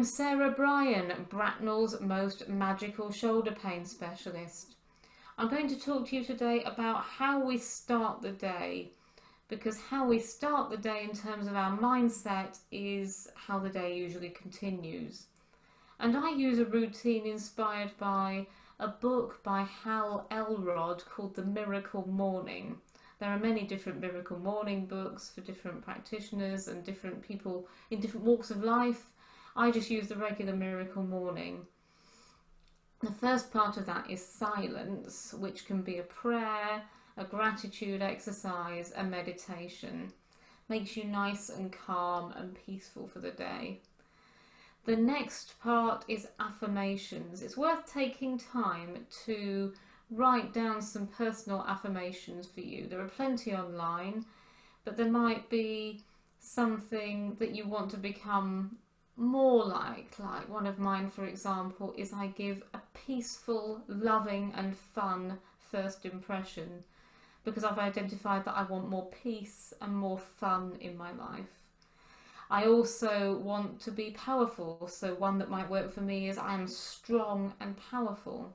Sarah Bryan, Bracknell's most magical shoulder pain specialist. I'm going to talk to you today about how we start the day, because how we start the day in terms of our mindset is how the day usually continues. And I use a routine inspired by a book by Hal Elrod called The Miracle Morning. There are many different miracle morning books for different practitioners and different people in different walks of life. I just use the regular miracle morning. The first part of that is silence, which can be a prayer, a gratitude exercise, a meditation. Makes you nice and calm and peaceful for the day. The next part is affirmations. It's worth taking time to write down some personal affirmations for you. There are plenty online, but there might be something that you want to become more like one of mine, for example, is I give a peaceful, loving and fun first impression, because I've identified that I want more peace and more fun in my life. I also want to be powerful, so one that might work for me is I am strong and powerful.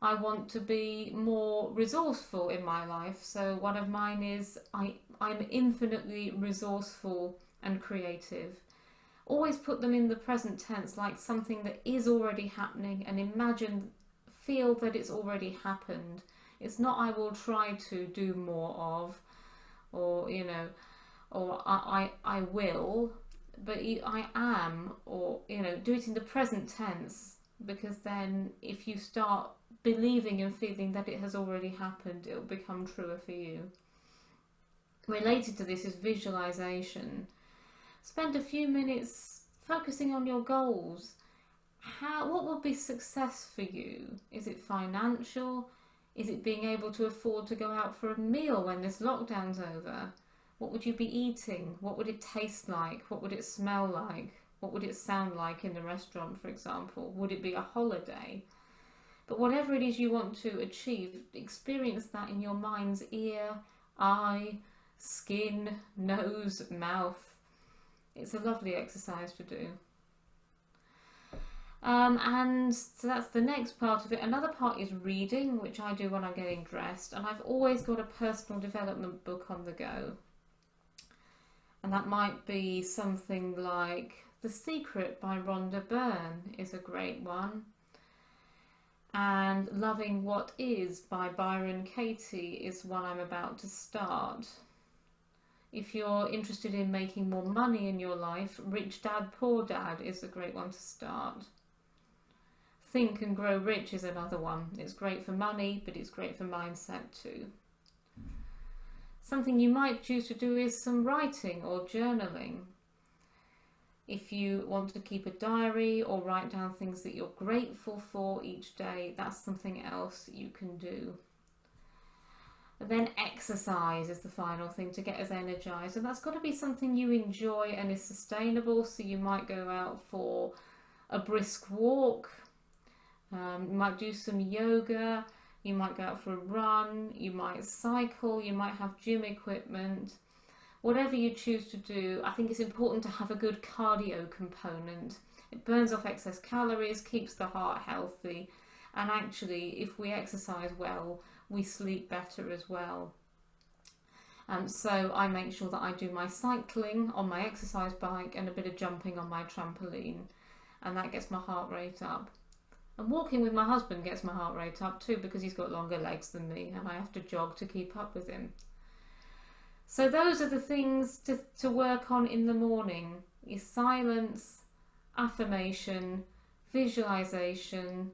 I want to be more resourceful in my life, so one of mine is I'm infinitely resourceful and creative. Always put them in the present tense, like something that is already happening, and feel that it's already happened. It's not I will try to do more of, or or I will, but I am, or do it in the present tense, because then if you start believing and feeling that it has already happened, it'll become truer for you. Related to this is visualization. Spend a few minutes focusing on your goals. What will be success for you? Is it financial? Is it being able to afford to go out for a meal when this lockdown's over? What would you be eating? What would it taste like? What would it smell like? What would it sound like in the restaurant, for example? Would it be a holiday? But whatever it is you want to achieve, experience that in your mind's ear, eye, skin, nose, mouth. It's a lovely exercise to do. And so that's the next part of it. Another part is reading, which I do when I'm getting dressed, and I've always got a personal development book on the go. And that might be something like The Secret by Rhonda Byrne is a great one. And Loving What Is by Byron Katie is one I'm about to start. If you're interested in making more money in your life, Rich Dad, Poor Dad is a great one to start. Think and Grow Rich is another one. It's great for money, but it's great for mindset too. Something you might choose to do is some writing or journaling. If you want to keep a diary or write down things that you're grateful for each day, that's something else you can do. And then exercise is the final thing to get us energized, and that's got to be something you enjoy and is sustainable. So you might go out for a brisk walk, you might do some yoga, you might go out for a run, you might cycle, you might have gym equipment. Whatever you choose to do, I think it's important to have a good cardio component. It burns off excess calories, keeps the heart healthy, and actually if we exercise well, we sleep better as well. So I make sure that I do my cycling on my exercise bike and a bit of jumping on my trampoline, and that gets my heart rate up. And walking with my husband gets my heart rate up too, because he's got longer legs than me and I have to jog to keep up with him. So those are the things to work on in the morning: is silence, affirmation, visualization,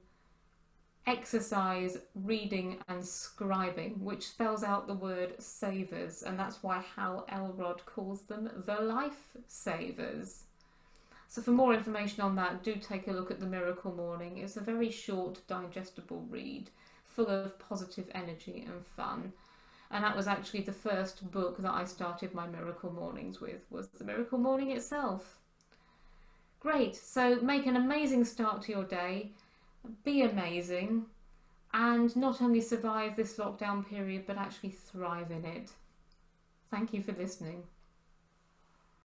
exercise, reading and scribing, which spells out the word savers, and that's why Hal Elrod calls them the life savers. So for more information on that, do take a look at The Miracle Morning. It's a very short, digestible read, full of positive energy and fun. And that was actually the first book that I started my Miracle Mornings with, was The Miracle Morning itself. Great, so make an amazing start to your day, be amazing, and not only survive this lockdown period, but actually thrive in it. Thank you for listening.